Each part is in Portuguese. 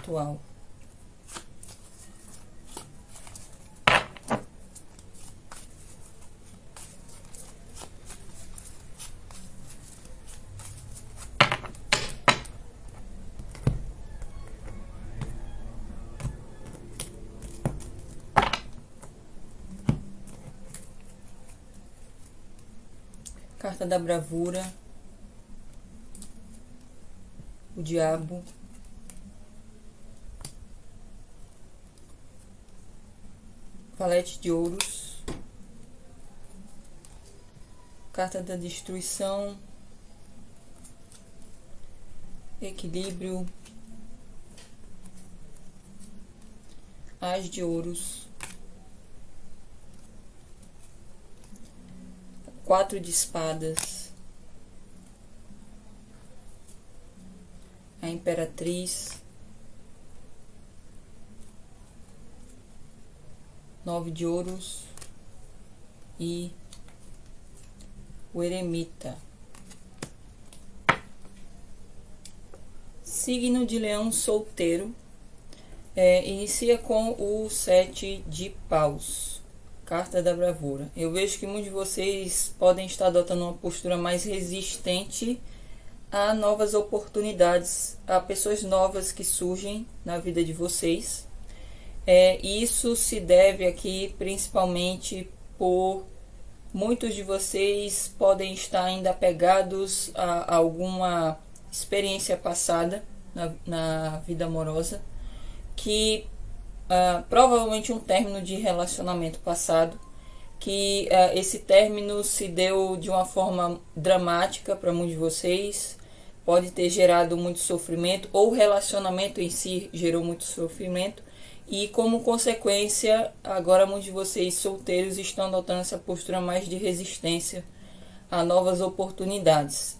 atual. Carta da bravura, o diabo, valete de ouros, carta da destruição, equilíbrio, as de ouros, 4 de espadas, a imperatriz, 9 de ouros e o eremita. Signo de Leão solteiro, inicia com o 7 de paus. Carta da bravura. Eu vejo que muitos de vocês podem estar adotando uma postura mais resistente a novas oportunidades, a pessoas novas que surgem na vida de vocês. Isso se deve aqui principalmente por muitos de vocês podem estar ainda apegados a alguma experiência passada na vida amorosa, que provavelmente um término de relacionamento passado, que esse término se deu de uma forma dramática para muitos de vocês, pode ter gerado muito sofrimento, ou o relacionamento em si gerou muito sofrimento, e como consequência, agora muitos de vocês solteiros estão adotando essa postura mais de resistência a novas oportunidades.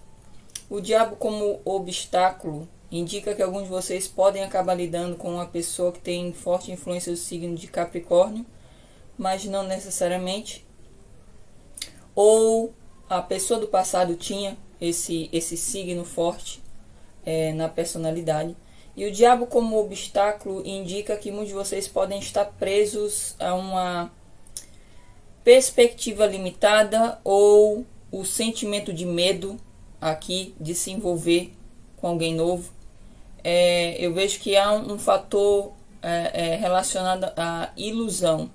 O diabo como obstáculo indica que alguns de vocês podem acabar lidando com uma pessoa que tem forte influência do signo de Capricórnio, mas não necessariamente. Ou a pessoa do passado tinha esse signo forte na personalidade. E o diabo como obstáculo indica que muitos de vocês podem estar presos a uma perspectiva limitada ou o sentimento de medo aqui de se envolver com alguém novo. Eu vejo que há um fator relacionado à ilusão.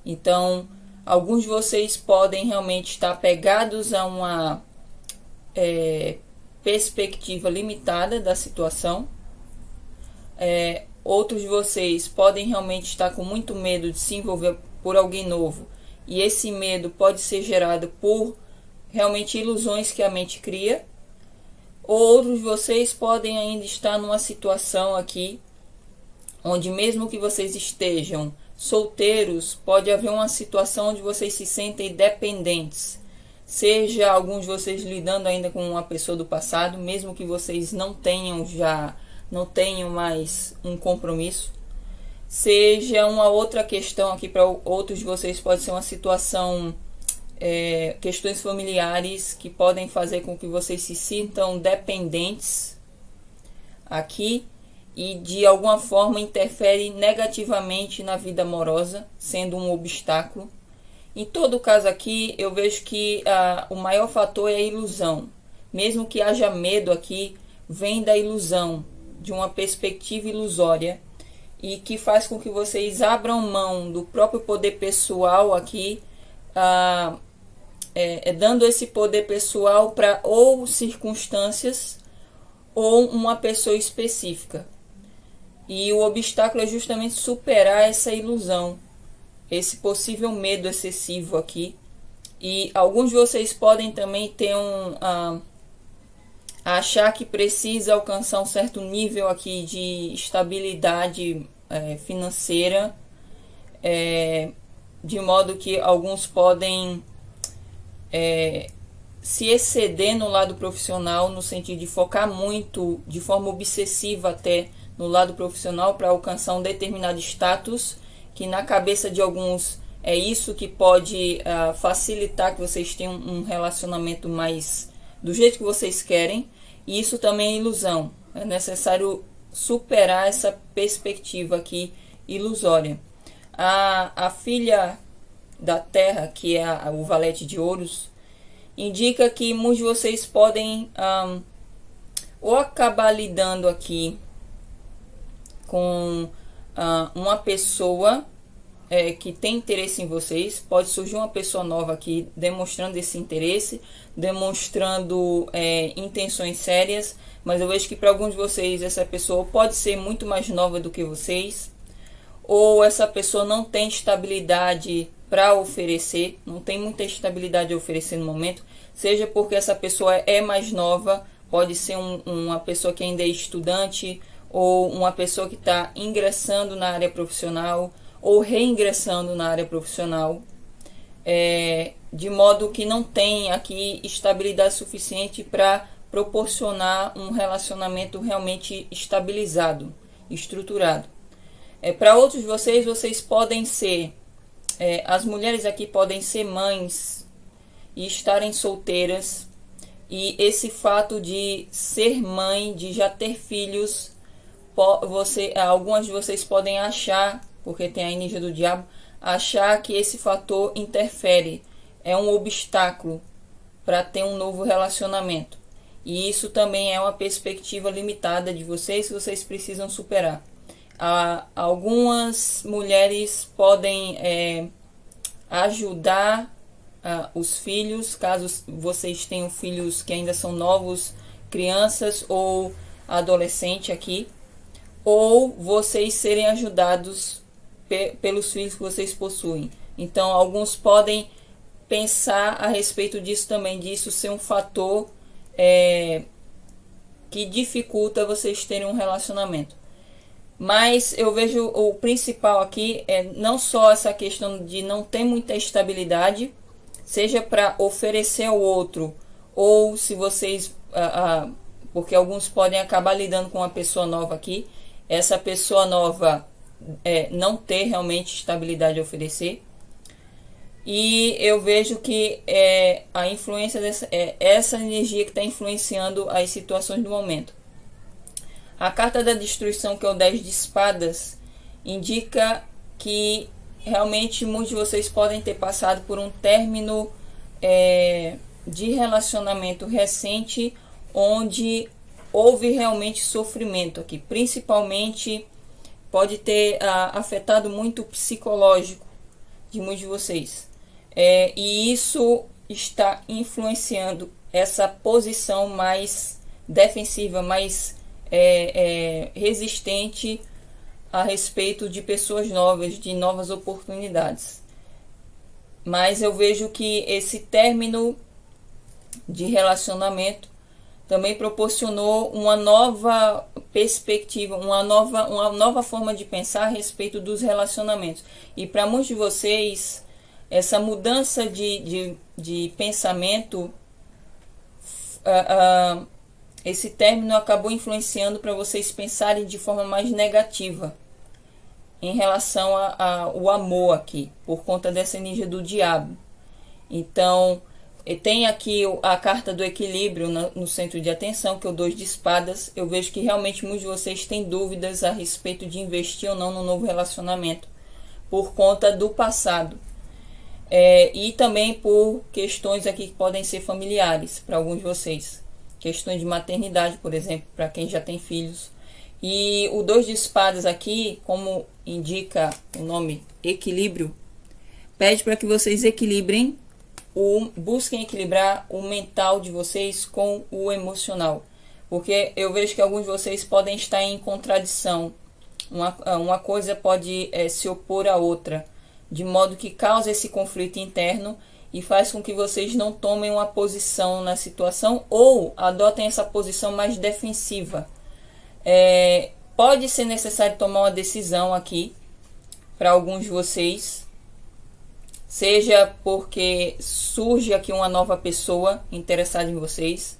Então, alguns de vocês podem realmente estar apegados a uma perspectiva limitada da situação. Outros de vocês podem realmente estar com muito medo de se envolver por alguém novo. E esse medo pode ser gerado por realmente ilusões que a mente cria. Outros de vocês podem ainda estar numa situação aqui, onde mesmo que vocês estejam solteiros, pode haver uma situação onde vocês se sentem dependentes. Seja alguns de vocês lidando ainda com uma pessoa do passado, mesmo que vocês não tenham mais um compromisso. Seja uma outra questão aqui para outros de vocês, pode ser uma situação, questões familiares que podem fazer com que vocês se sintam dependentes aqui e de alguma forma interfere negativamente na vida amorosa, sendo um obstáculo. Em todo caso aqui, eu vejo que o maior fator é a ilusão. Mesmo que haja medo aqui, vem da ilusão, de uma perspectiva ilusória, e que faz com que vocês abram mão do próprio poder pessoal aqui, dando esse poder pessoal para ou circunstâncias ou uma pessoa específica. E o obstáculo é justamente superar essa ilusão, esse possível medo excessivo aqui. E alguns de vocês podem também ter achar que precisa alcançar um certo nível aqui de estabilidade financeira, de modo que alguns podem se exceder no lado profissional, no sentido de focar muito, de forma obsessiva até, no lado profissional para alcançar um determinado status, que na cabeça de alguns é isso que pode facilitar que vocês tenham um relacionamento mais do jeito que vocês querem. E isso também é ilusão. É necessário superar essa perspectiva aqui ilusória. A filha da Terra, que é o valete de ouros, indica que muitos de vocês podem ou acabar lidando aqui com uma pessoa que tem interesse em vocês. Pode surgir uma pessoa nova aqui demonstrando esse interesse, demonstrando intenções sérias, mas eu vejo que para alguns de vocês essa pessoa pode ser muito mais nova do que vocês, ou essa pessoa não tem estabilidade para oferecer, não tem muita estabilidade a oferecer no momento, seja porque essa pessoa é mais nova, pode ser uma pessoa que ainda é estudante, ou uma pessoa que está ingressando na área profissional, ou reingressando na área profissional, de modo que não tem aqui estabilidade suficiente para proporcionar um relacionamento realmente estabilizado, estruturado. Para outros de vocês podem ser, as mulheres aqui podem ser mães e estarem solteiras, e esse fato de ser mãe, de já ter filhos, algumas de vocês podem achar, porque tem a energia do diabo, achar que esse fator interfere, é um obstáculo para ter um novo relacionamento. E isso também é uma perspectiva limitada de vocês que vocês precisam superar. Algumas mulheres podem ajudar os filhos, caso vocês tenham filhos que ainda são novos, crianças ou adolescente aqui, ou vocês serem ajudados pelos filhos que vocês possuem. Então alguns podem pensar a respeito disso também, disso ser um fator que dificulta vocês terem um relacionamento. Mas eu vejo o principal aqui é não só essa questão de não ter muita estabilidade, seja para oferecer ao outro, ou se vocês, porque alguns podem acabar lidando com uma pessoa nova aqui, essa pessoa nova não ter realmente estabilidade a oferecer. E eu vejo que a influência essa energia que está influenciando as situações do momento. A carta da destruição, que é o 10 de espadas, indica que realmente muitos de vocês podem ter passado por um término de relacionamento recente, onde houve realmente sofrimento aqui. Principalmente pode ter afetado muito o psicológico de muitos de vocês. E isso está influenciando essa posição mais defensiva, mais resistente a respeito de pessoas novas, de novas oportunidades. Mas eu vejo que esse término de relacionamento também proporcionou uma nova perspectiva, uma nova forma de pensar a respeito dos relacionamentos. E para muitos de vocês, essa mudança de pensamento, esse término acabou influenciando para vocês pensarem de forma mais negativa em relação ao amor aqui, por conta dessa energia do diabo. Então, tem aqui a carta do equilíbrio no centro de atenção, que é o 2 de espadas. Eu vejo que realmente muitos de vocês têm dúvidas a respeito de investir ou não no novo relacionamento, por conta do passado. E também por questões aqui que podem ser familiares para alguns de vocês. Questões de maternidade, por exemplo, para quem já tem filhos. E o 2 de espadas aqui, como indica o nome equilíbrio, pede para que vocês equilibrem, busquem equilibrar o mental de vocês com o emocional. Porque eu vejo que alguns de vocês podem estar em contradição. Uma coisa pode se opor à outra, de modo que causa esse conflito interno e faz com que vocês não tomem uma posição na situação ou adotem essa posição mais defensiva. Pode ser necessário tomar uma decisão aqui para alguns de vocês, seja porque surge aqui uma nova pessoa interessada em vocês,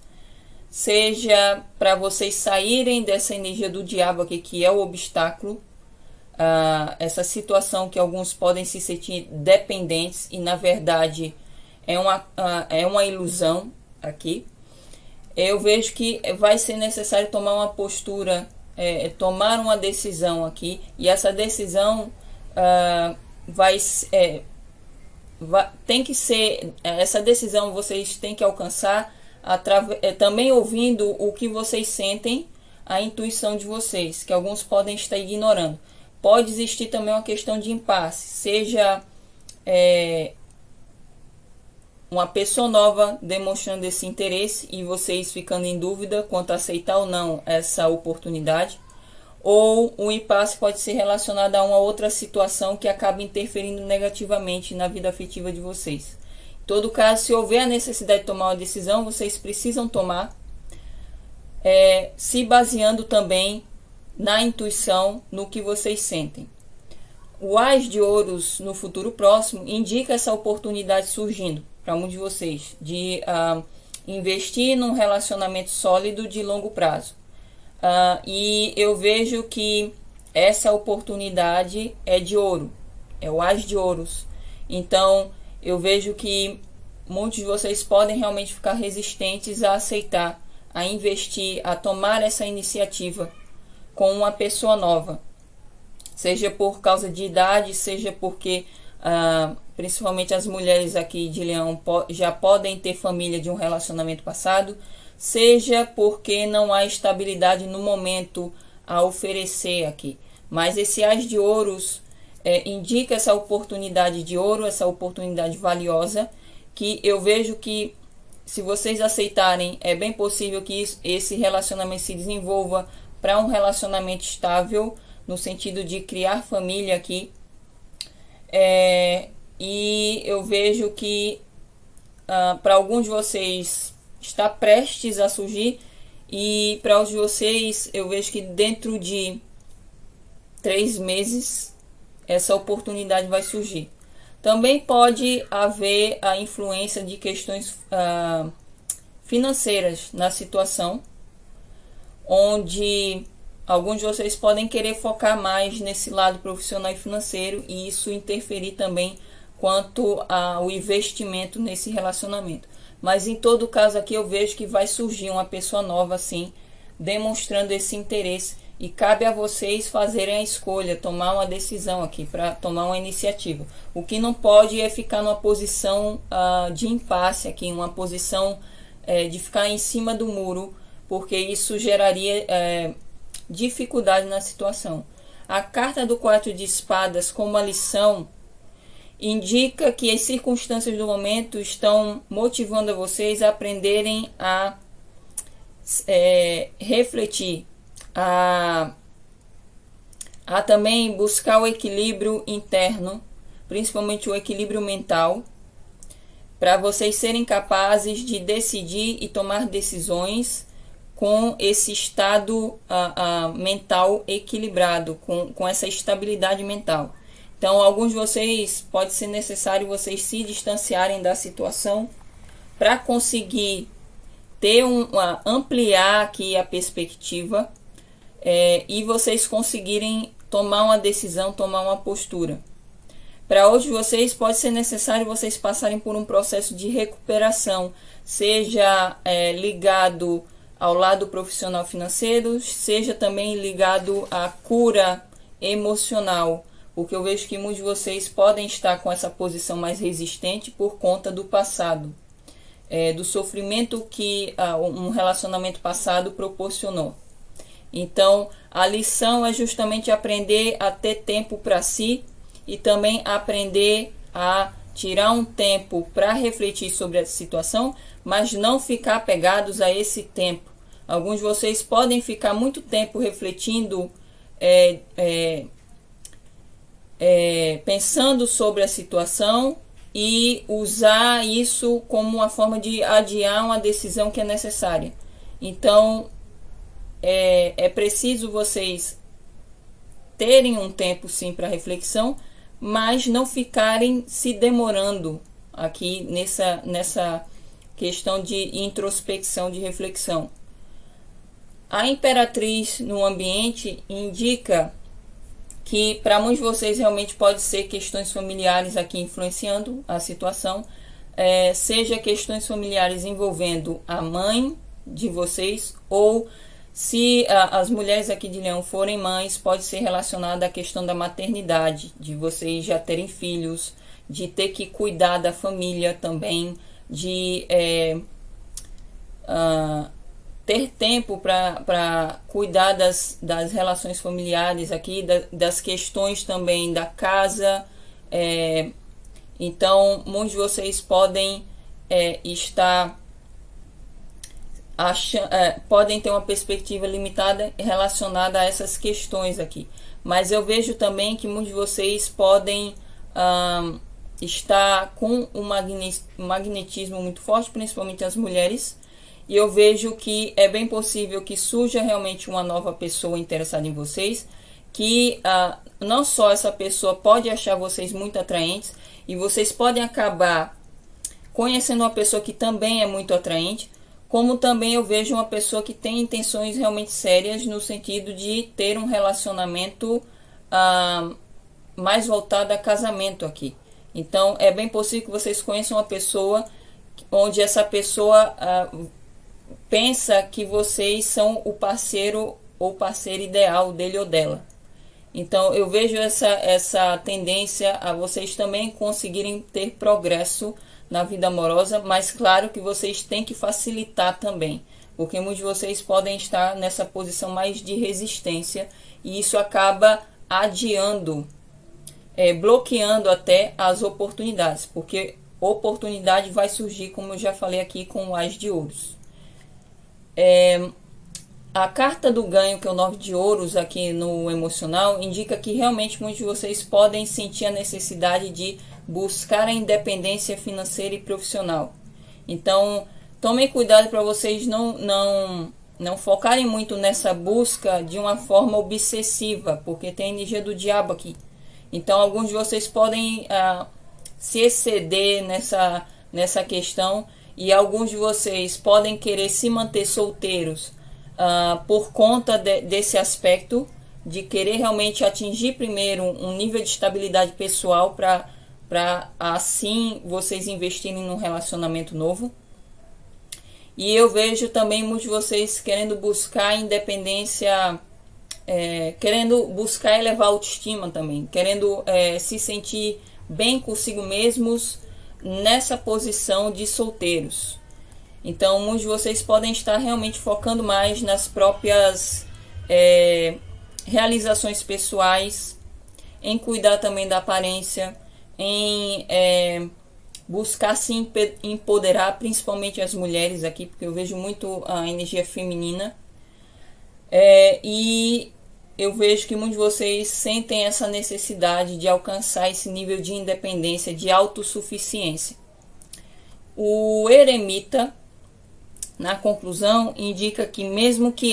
seja para vocês saírem dessa energia do diabo aqui, que é o obstáculo, essa situação que alguns podem se sentir dependentes e na verdade é uma ilusão aqui. Eu vejo que vai ser necessário tomar uma postura tomar uma decisão aqui, e essa decisão tem que ser, essa decisão vocês têm que alcançar também ouvindo o que vocês sentem, a intuição de vocês, que alguns podem estar ignorando. Pode existir também uma questão de impasse, seja uma pessoa nova demonstrando esse interesse e vocês ficando em dúvida quanto a aceitar ou não essa oportunidade, ou o impasse pode ser relacionado a uma outra situação que acaba interferindo negativamente na vida afetiva de vocês. Em todo caso, se houver a necessidade de tomar uma decisão, vocês precisam tomar, se baseando também na intuição, no que vocês sentem. O As de Ouros no futuro próximo indica essa oportunidade surgindo para muitos de vocês, de investir num relacionamento sólido de longo prazo. E eu vejo que essa oportunidade é de ouro, é o As de Ouros. Então eu vejo que muitos de vocês podem realmente ficar resistentes a aceitar, a investir, a tomar essa iniciativa com uma pessoa nova, seja por causa de idade, seja porque principalmente as mulheres aqui de Leão já podem ter família de um relacionamento passado, seja porque não há estabilidade no momento a oferecer aqui. Mas esse As de Ouros indica essa oportunidade de ouro, essa oportunidade valiosa, que eu vejo que se vocês aceitarem, é bem possível que esse relacionamento se desenvolva para um relacionamento estável, no sentido de criar família aqui. E eu vejo que para alguns de vocês está prestes a surgir, e para os de vocês eu vejo que dentro de 3 meses essa oportunidade vai surgir. Também pode haver a influência de questões financeiras na situação, onde alguns de vocês podem querer focar mais nesse lado profissional e financeiro, e isso interferir também quanto ao investimento nesse relacionamento. Mas em todo caso aqui eu vejo que vai surgir uma pessoa nova assim, demonstrando esse interesse, e cabe a vocês fazerem a escolha, tomar uma decisão aqui, para tomar uma iniciativa. O que não pode é ficar numa posição de impasse aqui, uma posição de ficar em cima do muro, porque isso geraria dificuldade na situação. A carta do 4 de espadas como a lição indica que as circunstâncias do momento estão motivando a vocês a aprenderem a refletir, a também buscar o equilíbrio interno, principalmente o equilíbrio mental, para vocês serem capazes de decidir e tomar decisões com esse estado mental equilibrado, com essa estabilidade mental. Então, alguns de vocês, pode ser necessário vocês se distanciarem da situação para conseguir ampliar aqui a perspectiva, e vocês conseguirem tomar uma decisão, tomar uma postura. Para outros de vocês, pode ser necessário vocês passarem por um processo de recuperação, seja ligado ao lado profissional financeiro, seja também ligado à cura emocional, porque eu vejo que muitos de vocês podem estar com essa posição mais resistente por conta do passado, do sofrimento que um relacionamento passado proporcionou. Então, a lição é justamente aprender a ter tempo para si, e também aprender a tirar um tempo para refletir sobre a situação, mas não ficar apegados a esse tempo. Alguns de vocês podem ficar muito tempo refletindo, pensando sobre a situação, e usar isso como uma forma de adiar uma decisão que é necessária. Então, é preciso vocês terem um tempo sim para reflexão, mas não ficarem se demorando aqui nessa questão de introspecção, de reflexão. A Imperatriz no ambiente indica que para muitos de vocês realmente pode ser questões familiares aqui influenciando a situação, seja questões familiares envolvendo a mãe de vocês, ou Se as mulheres aqui de Leão forem mães, pode ser relacionada à questão da maternidade, de vocês já terem filhos, de ter que cuidar da família também, de ter tempo para cuidar das relações familiares aqui, das questões também da casa. Então, muitos de vocês podem estar podem ter uma perspectiva limitada relacionada a essas questões aqui. Mas eu vejo também que muitos de vocês podem estar com um magnetismo muito forte, principalmente as mulheres. E eu vejo que é bem possível que surja realmente uma nova pessoa interessada em vocês, que não só essa pessoa pode achar vocês muito atraentes, e vocês podem acabar conhecendo uma pessoa que também é muito atraente, como também eu vejo uma pessoa que tem intenções realmente sérias no sentido de ter um relacionamento mais voltado a casamento aqui. Então é bem possível que vocês conheçam uma pessoa onde essa pessoa pensa que vocês são o parceiro ou parceira ideal dele ou dela. Então eu vejo essa tendência a vocês também conseguirem ter progresso na vida amorosa, mas claro que vocês têm que facilitar também, porque muitos de vocês podem estar nessa posição mais de resistência e isso acaba adiando, bloqueando até as oportunidades, porque oportunidade vai surgir, como eu já falei aqui com o As de Ouros. A carta do ganho, que é o 9 de ouros aqui no emocional, indica que realmente muitos de vocês podem sentir a necessidade de buscar a independência financeira e profissional. Então, tomem cuidado para vocês não focarem muito nessa busca de uma forma obsessiva, porque tem a energia do diabo aqui. Então, alguns de vocês podem se exceder nessa questão, e alguns de vocês podem querer se manter solteiros por conta desse aspecto, de querer realmente atingir primeiro um nível de estabilidade pessoal para assim vocês investirem num relacionamento novo. E eu vejo também muitos de vocês querendo buscar independência, querendo buscar elevar a autoestima também, querendo se sentir bem consigo mesmos nessa posição de solteiros. Então muitos de vocês podem estar realmente focando mais nas próprias realizações pessoais, em cuidar também da aparência, em buscar se empoderar, principalmente as mulheres aqui, porque eu vejo muito a energia feminina. E eu vejo que muitos de vocês sentem essa necessidade de alcançar esse nível de independência, de autossuficiência. O eremita, na conclusão, indica que mesmo que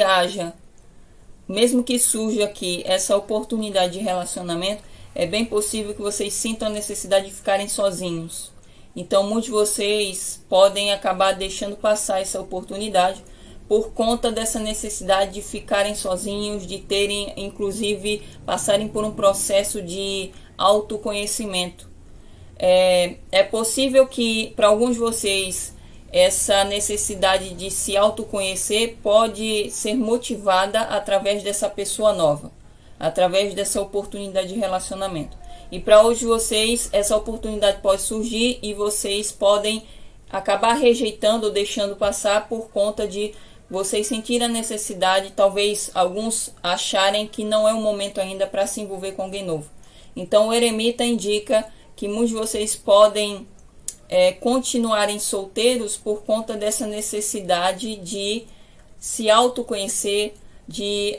surja aqui essa oportunidade de relacionamento, é bem possível que vocês sintam a necessidade de ficarem sozinhos. Então muitos de vocês podem acabar deixando passar essa oportunidade por conta dessa necessidade de ficarem sozinhos, de terem, inclusive, passarem por um processo de autoconhecimento. É possível que para alguns de vocês essa necessidade de se autoconhecer pode ser motivada através dessa pessoa nova, através dessa oportunidade de relacionamento. E para hoje vocês, essa oportunidade pode surgir e vocês podem acabar rejeitando ou deixando passar por conta de vocês sentirem a necessidade, talvez alguns acharem que não é o momento ainda para se envolver com alguém novo. Então o eremita indica que muitos de vocês podem continuarem solteiros por conta dessa necessidade de se autoconhecer, de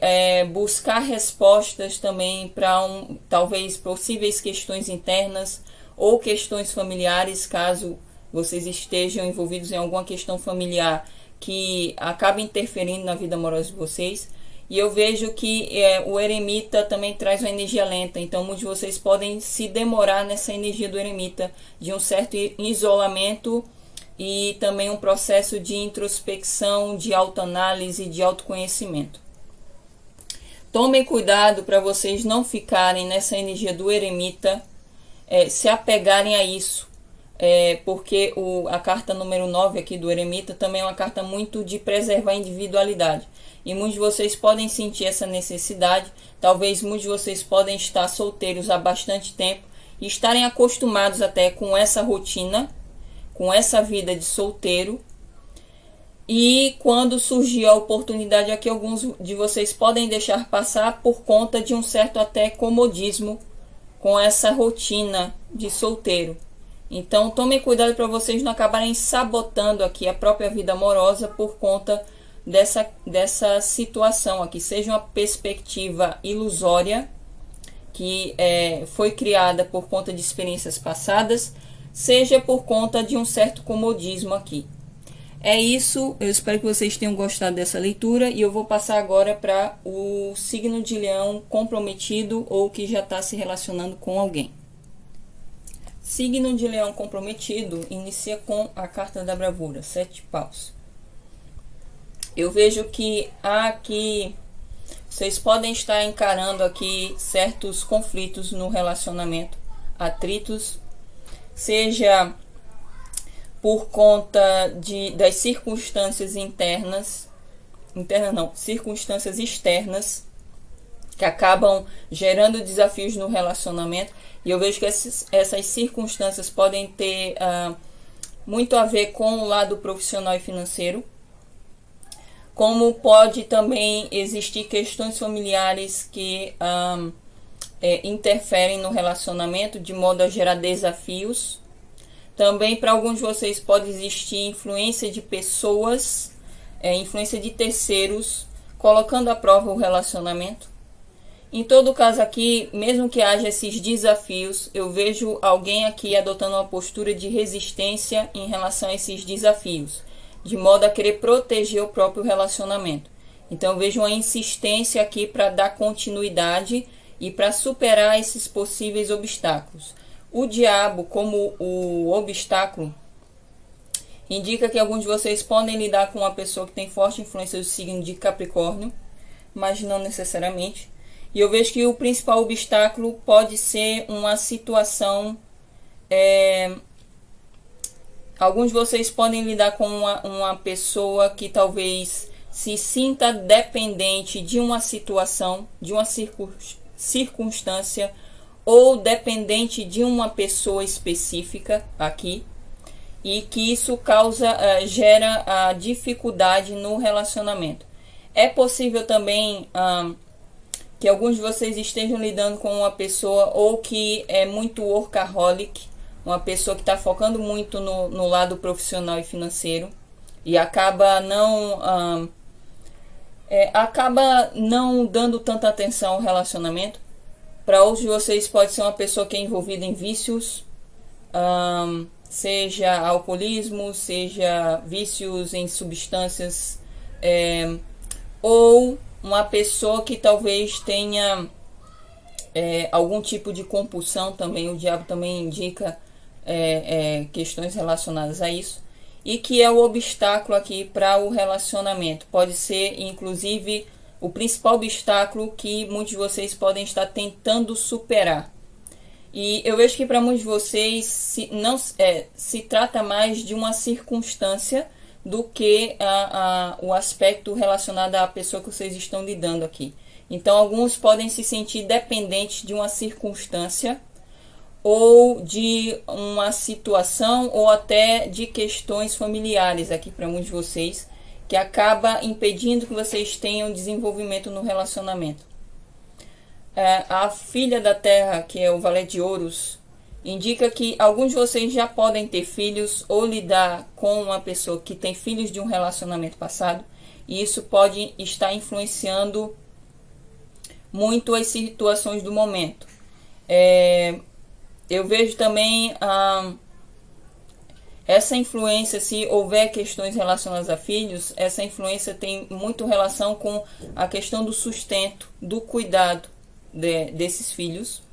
buscar respostas também para talvez possíveis questões internas ou questões familiares, caso vocês estejam envolvidos em alguma questão familiar que acaba interferindo na vida amorosa de vocês. E eu vejo que o eremita também traz uma energia lenta, então muitos de vocês podem se demorar nessa energia do eremita, de um certo isolamento e também um processo de introspecção, de autoanálise, de autoconhecimento. Tomem cuidado para vocês não ficarem nessa energia do eremita, se apegarem a isso. porque a carta número 9 aqui do eremita também é uma carta muito de preservar a individualidade. E muitos de vocês podem sentir essa necessidade. Talvez muitos de vocês podem estar solteiros há bastante tempo e estarem acostumados até com essa rotina, com essa vida de solteiro. E quando surgir a oportunidade aqui, alguns de vocês podem deixar passar por conta de um certo até comodismo com essa rotina de solteiro. Então tomem cuidado para vocês não acabarem sabotando aqui a própria vida amorosa por conta dessa situação aqui. Seja uma perspectiva ilusória que foi criada por conta de experiências passadas, seja por conta de um certo comodismo aqui. É isso, eu espero que vocês tenham gostado dessa leitura e eu vou passar agora para o signo de Leão comprometido ou que já está se relacionando com alguém. Signo de Leão comprometido inicia com a carta da bravura, 7 de paus. Eu vejo que aqui vocês podem estar encarando aqui certos conflitos no relacionamento, atritos, seja por conta das circunstâncias circunstâncias externas que acabam gerando desafios no relacionamento. E eu vejo que essas circunstâncias podem ter muito a ver com o lado profissional e financeiro, como pode também existir questões familiares que interferem no relacionamento de modo a gerar desafios. Também para alguns de vocês pode existir influência de pessoas, influência de terceiros, colocando à prova o relacionamento. Em todo caso aqui, mesmo que haja esses desafios, eu vejo alguém aqui adotando uma postura de resistência em relação a esses desafios, de modo a querer proteger o próprio relacionamento. Então eu vejo uma insistência aqui para dar continuidade e para superar esses possíveis obstáculos. O diabo, como o obstáculo, indica que alguns de vocês podem lidar com uma pessoa que tem forte influência do signo de Capricórnio, mas não necessariamente. E eu vejo que o principal obstáculo pode ser uma situação... alguns de vocês podem lidar com uma pessoa que talvez se sinta dependente de uma situação, de uma circunstância, ou dependente de uma pessoa específica aqui, e que isso gera a dificuldade no relacionamento. É possível também que alguns de vocês estejam lidando com uma pessoa ou que é muito workaholic, uma pessoa que está focando muito no lado profissional e financeiro e acaba não dando tanta atenção ao relacionamento. Para outros de vocês pode ser uma pessoa que é envolvida em vícios, seja alcoolismo, seja vícios em substâncias, ou uma pessoa que talvez tenha algum tipo de compulsão também. O diabo também indica questões relacionadas a isso, e que é o obstáculo aqui para o relacionamento. Pode ser inclusive o principal obstáculo que muitos de vocês podem estar tentando superar. E eu vejo que para muitos de vocês se trata mais de uma circunstância do que o aspecto relacionado à pessoa que vocês estão lidando aqui. Então alguns podem se sentir dependentes de uma circunstância ou de uma situação ou até de questões familiares aqui para muitos de vocês, que acaba impedindo que vocês tenham desenvolvimento no relacionamento. A filha da terra, que é o Valete de Ouros, indica que alguns de vocês já podem ter filhos ou lidar com uma pessoa que tem filhos de um relacionamento passado, e isso pode estar influenciando muito as situações do momento. Eu vejo também essa influência, se houver questões relacionadas a filhos, essa influência tem muito relação com a questão do sustento, do cuidado desses filhos.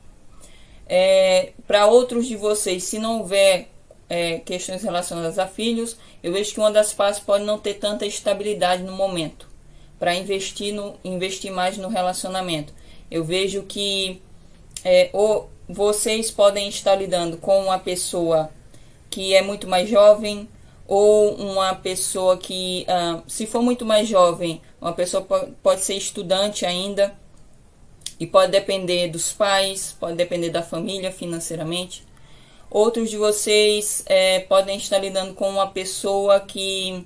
Para outros de vocês, se não houver questões relacionadas a filhos, eu vejo que uma das partes pode não ter tanta estabilidade no momento para investir mais no relacionamento. Eu vejo que ou vocês podem estar lidando com uma pessoa que é muito mais jovem, ou uma pessoa que, se for muito mais jovem, uma pessoa pode ser estudante ainda, e pode depender dos pais, pode depender da família financeiramente. Outros de vocês podem estar lidando com uma pessoa que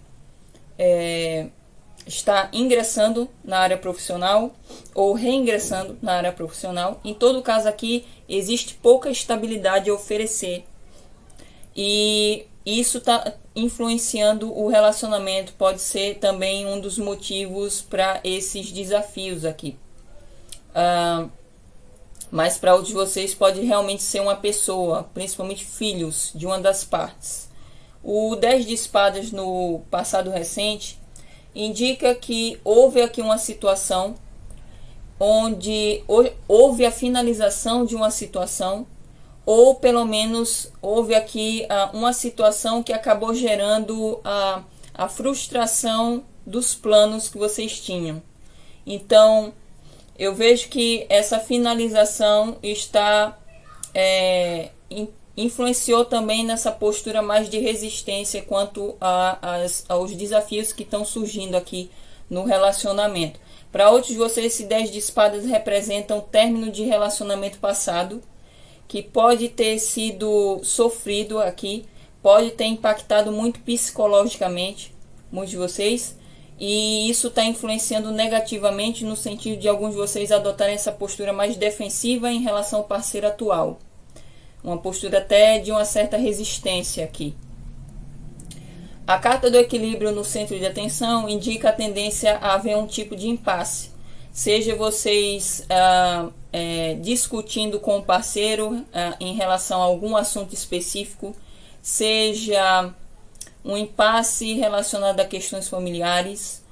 está ingressando na área profissional ou reingressando na área profissional. Em todo caso aqui existe pouca estabilidade a oferecer, e isso está influenciando o relacionamento, pode ser também um dos motivos para esses desafios aqui. Mas para outros de vocês pode realmente ser uma pessoa, principalmente filhos de uma das partes. O 10 de espadas no passado recente indica que houve aqui uma situação onde houve a finalização de uma situação, ou pelo menos houve aqui uma situação que acabou gerando a frustração dos planos que vocês tinham. Então, eu vejo que essa finalização influenciou também nessa postura mais de resistência quanto aos desafios que estão surgindo aqui no relacionamento. Para outros de vocês, esse 10 de espadas representa um término de relacionamento passado, que pode ter sido sofrido aqui, pode ter impactado muito psicologicamente muitos de vocês, e isso está influenciando negativamente no sentido de alguns de vocês adotarem essa postura mais defensiva em relação ao parceiro atual. Uma postura até de uma certa resistência aqui. A carta do equilíbrio no centro de atenção indica a tendência a haver um tipo de impasse. Seja vocês discutindo com o parceiro em relação a algum assunto específico, seja um impasse relacionado a questões familiares,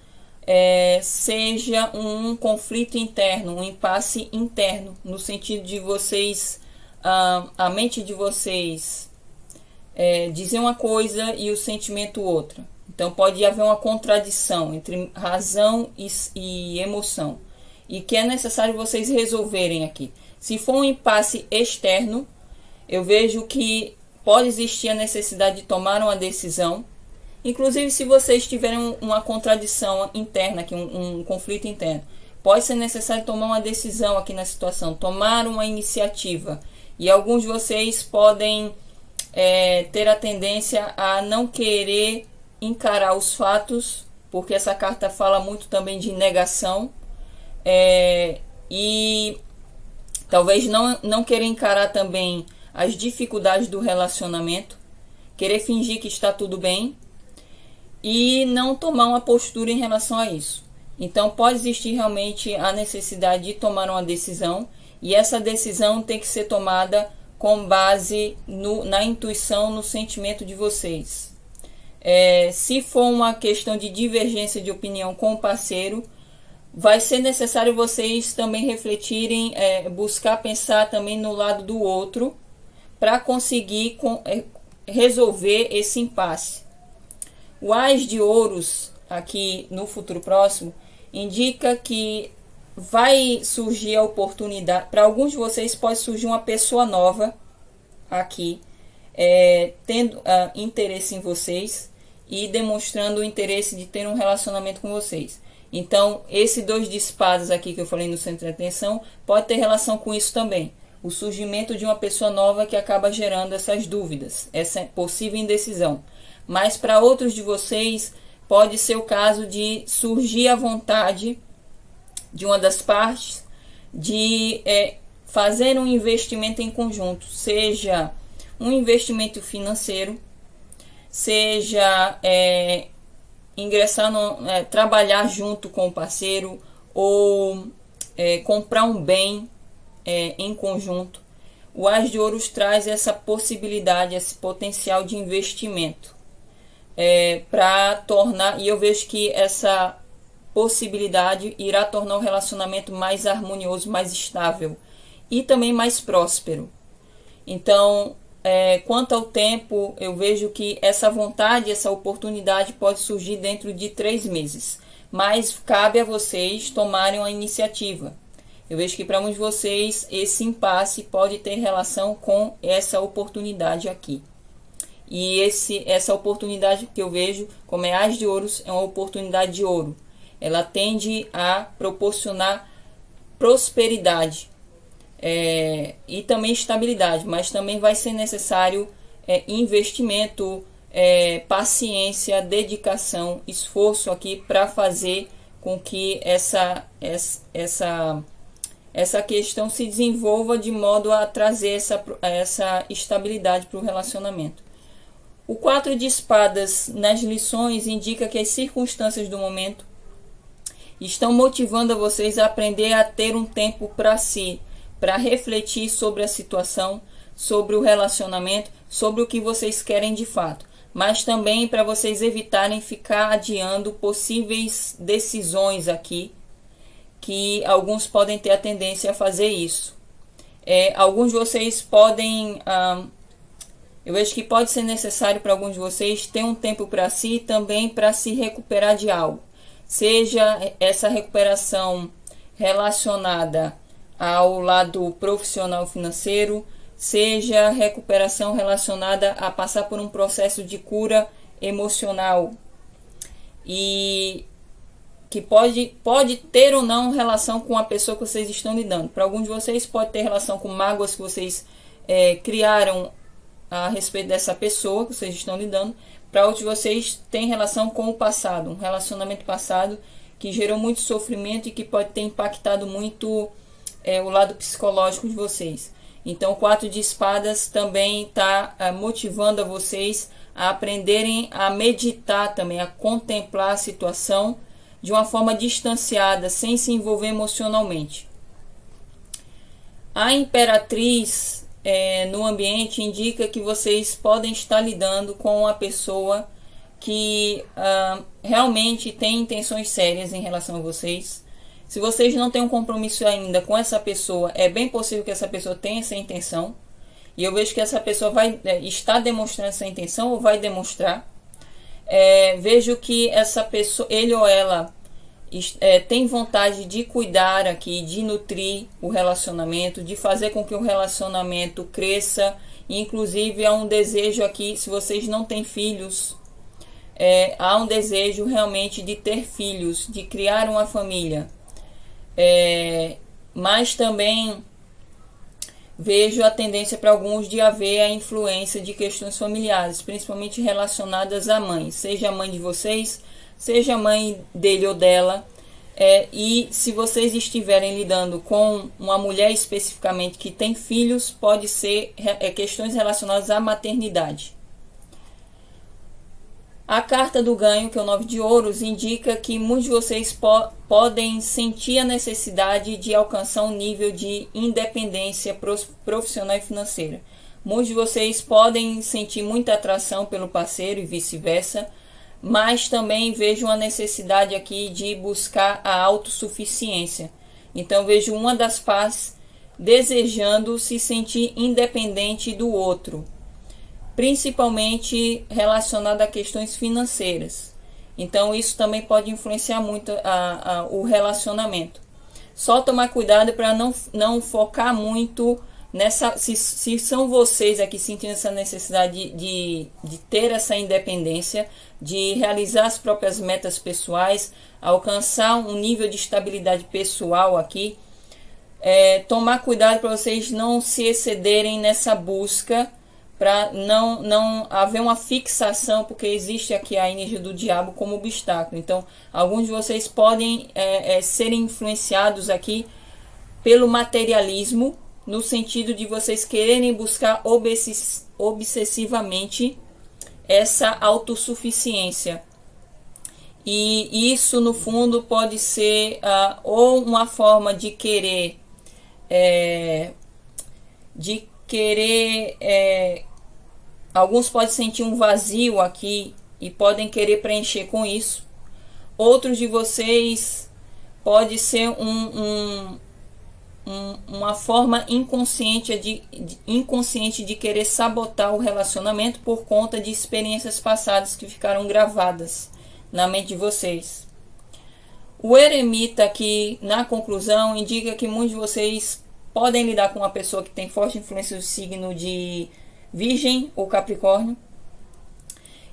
seja um conflito interno, um impasse interno, no sentido de vocês, a mente de vocês dizer uma coisa e o sentimento outra. Então pode haver uma contradição entre razão e emoção, e que é necessário vocês resolverem aqui. Se for um impasse externo, eu vejo que pode existir a necessidade de tomar uma decisão. Inclusive, se vocês tiverem uma contradição interna, aqui, um conflito interno, pode ser necessário tomar uma decisão aqui na situação, tomar uma iniciativa. E alguns de vocês podem ter a tendência a não querer encarar os fatos, porque essa carta fala muito também de negação, e talvez não querer encarar também as dificuldades do relacionamento, querer fingir que está tudo bem e não tomar uma postura em relação a isso. Então pode existir realmente a necessidade de tomar uma decisão, e essa decisão tem que ser tomada com base na intuição, no sentimento de vocês. Se for uma questão de divergência de opinião com o parceiro, vai ser necessário vocês também refletirem, buscar pensar também no lado do outro, para conseguir resolver esse impasse. O Ás de Ouros, aqui no futuro próximo, indica que vai surgir a oportunidade. Para alguns de vocês pode surgir uma pessoa nova aqui, tendo interesse em vocês e demonstrando o interesse de ter um relacionamento com vocês. Então, esse 2 de espadas aqui que eu falei no centro de atenção pode ter relação com isso também. O surgimento de uma pessoa nova que acaba gerando essas dúvidas, essa possível indecisão. Mas para outros de vocês pode ser o caso de surgir a vontade de uma das partes de fazer um investimento em conjunto, seja um investimento financeiro, seja ingressar trabalhar junto com o parceiro, ou comprar um bem em conjunto. O Ás de Ouros traz essa possibilidade, esse potencial de investimento para tornar, e eu vejo que essa possibilidade irá tornar o relacionamento mais harmonioso, mais estável e também mais próspero. Então, quanto ao tempo, eu vejo que essa vontade, essa oportunidade pode surgir dentro de 3 meses, mas cabe a vocês tomarem uma iniciativa. Eu vejo que para muitos de vocês esse impasse pode ter relação com essa oportunidade aqui. E essa oportunidade que eu vejo como é As de Ouros, é uma oportunidade de ouro. Ela tende a proporcionar prosperidade e também estabilidade, mas também vai ser necessário investimento, paciência, dedicação, esforço aqui para fazer com que essa questão se desenvolva de modo a trazer essa estabilidade para o relacionamento. O 4 de espadas nas lições indica que as circunstâncias do momento estão motivando a vocês a aprender a ter um tempo para si, para refletir sobre a situação, sobre o relacionamento, sobre o que vocês querem de fato, mas também para vocês evitarem ficar adiando possíveis decisões aqui, que alguns podem ter a tendência a fazer isso. Alguns de vocês podem... eu vejo que pode ser necessário para alguns de vocês ter um tempo para si também para se recuperar de algo. Seja essa recuperação relacionada ao lado profissional financeiro, seja recuperação relacionada a passar por um processo de cura emocional. E que pode ter ou não relação com a pessoa que vocês estão lidando. Para alguns de vocês pode ter relação com mágoas que vocês criaram a respeito dessa pessoa que vocês estão lidando. Para outros de vocês tem relação com o passado, um relacionamento passado que gerou muito sofrimento e que pode ter impactado muito o lado psicológico de vocês. Então o 4 de espadas também está motivando a vocês a aprenderem a meditar também, a contemplar a situação de uma forma distanciada, sem se envolver emocionalmente. A imperatriz no ambiente indica que vocês podem estar lidando com uma pessoa que realmente tem intenções sérias em relação a vocês. Se vocês não têm um compromisso ainda com essa pessoa, é bem possível que essa pessoa tenha essa intenção. E eu vejo que essa pessoa vai estar demonstrando essa intenção ou vai demonstrar. Vejo que essa pessoa, ele ou ela, tem vontade de cuidar aqui, de nutrir o relacionamento, de fazer com que o relacionamento cresça. Inclusive há um desejo aqui, se vocês não têm filhos, há um desejo realmente de ter filhos, de criar uma família. Mas também vejo a tendência para alguns de haver a influência de questões familiares, principalmente relacionadas à mãe, seja a mãe de vocês, seja a mãe dele ou dela. E se vocês estiverem lidando com uma mulher especificamente que tem filhos, pode ser questões relacionadas à maternidade. A carta do ganho, que é o 9 de ouros, indica que muitos de vocês podem sentir a necessidade de alcançar um nível de independência profissional e financeira. Muitos de vocês podem sentir muita atração pelo parceiro e vice-versa, mas também vejo uma necessidade aqui de buscar a autossuficiência. Então vejo uma das partes desejando se sentir independente do outro, principalmente relacionado a questões financeiras. Então isso também pode influenciar muito o relacionamento. Só tomar cuidado para não focar muito nessa... Se são vocês aqui sentindo essa necessidade de ter essa independência, de realizar as próprias metas pessoais, alcançar um nível de estabilidade pessoal aqui, tomar cuidado para vocês não se excederem nessa busca, para não haver uma fixação, porque existe aqui a energia do diabo como obstáculo. Então, alguns de vocês podem serem influenciados aqui pelo materialismo, no sentido de vocês quererem buscar obsessivamente essa autossuficiência. E isso, no fundo, pode ser ou uma forma de querer alguns podem sentir um vazio aqui e podem querer preencher com isso. Outros de vocês pode ser uma forma inconsciente de querer sabotar o relacionamento por conta de experiências passadas que ficaram gravadas na mente de vocês. O eremita aqui, na conclusão, indica que muitos de vocês podem lidar com uma pessoa que tem forte influência do signo de Virgem ou Capricórnio.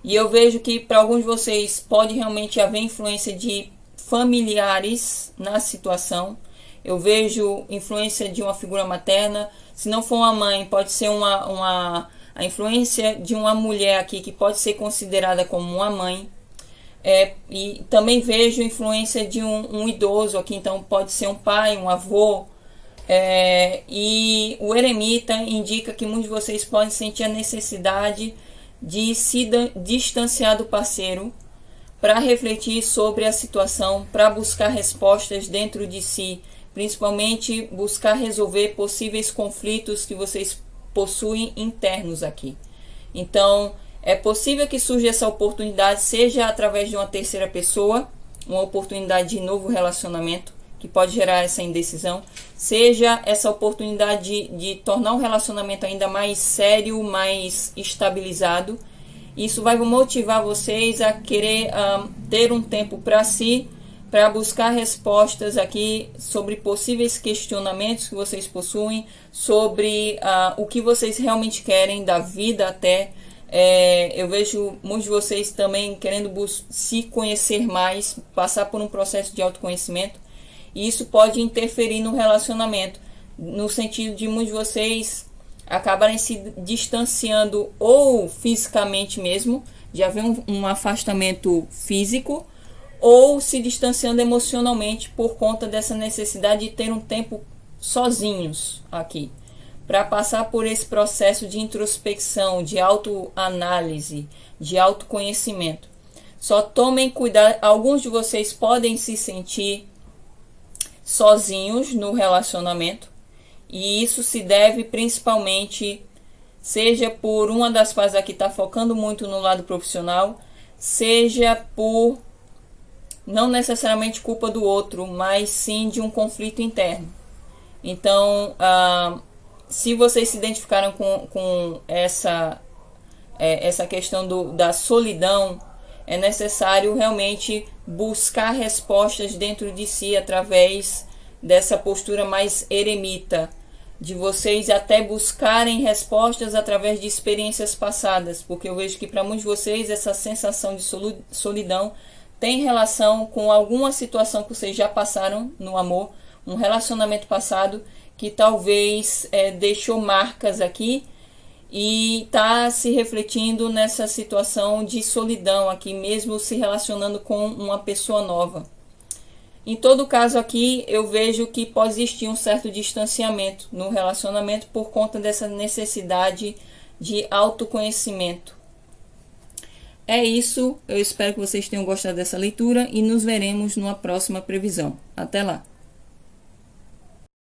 E eu vejo que para alguns de vocês pode realmente haver influência de familiares na situação. Eu vejo influência de uma figura materna. Se não for uma mãe, pode ser a influência de uma mulher aqui que pode ser considerada como uma mãe. E também vejo influência de um idoso aqui, então pode ser um pai, um avô. E o eremita indica que muitos de vocês podem sentir a necessidade de se distanciar do parceiro para refletir sobre a situação, para buscar respostas dentro de si, principalmente buscar resolver possíveis conflitos que vocês possuem internos aqui. Então, é possível que surja essa oportunidade, seja através de uma terceira pessoa, uma oportunidade de novo relacionamento, que pode gerar essa indecisão, seja essa oportunidade de tornar um relacionamento ainda mais sério, mais estabilizado. Isso vai motivar vocês a querer ter um tempo para si, para buscar respostas aqui sobre possíveis questionamentos que vocês possuem, sobre o que vocês realmente querem da vida até. Eu vejo muitos de vocês também querendo se conhecer mais, passar por um processo de autoconhecimento. E isso pode interferir no relacionamento, no sentido de muitos de vocês acabarem se distanciando ou fisicamente mesmo, de haver um afastamento físico, ou se distanciando emocionalmente por conta dessa necessidade de ter um tempo sozinhos aqui, para passar por esse processo de introspecção, de autoanálise, de autoconhecimento. Só tomem cuidado, alguns de vocês podem se sentir sozinhos no relacionamento, e isso se deve principalmente, seja por uma das partes aqui está focando muito no lado profissional, seja por não necessariamente culpa do outro, mas sim de um conflito interno. Então, se vocês se identificaram com essa questão da solidão, é necessário realmente buscar respostas dentro de si através dessa postura mais eremita, de vocês até buscarem respostas através de experiências passadas, porque eu vejo que para muitos de vocês essa sensação de solidão tem relação com alguma situação que vocês já passaram no amor, um relacionamento passado que talvez deixou marcas aqui, e está se refletindo nessa situação de solidão aqui, mesmo se relacionando com uma pessoa nova. Em todo caso aqui, eu vejo que pode existir um certo distanciamento no relacionamento por conta dessa necessidade de autoconhecimento. É isso, eu espero que vocês tenham gostado dessa leitura e nos veremos numa próxima previsão. Até lá!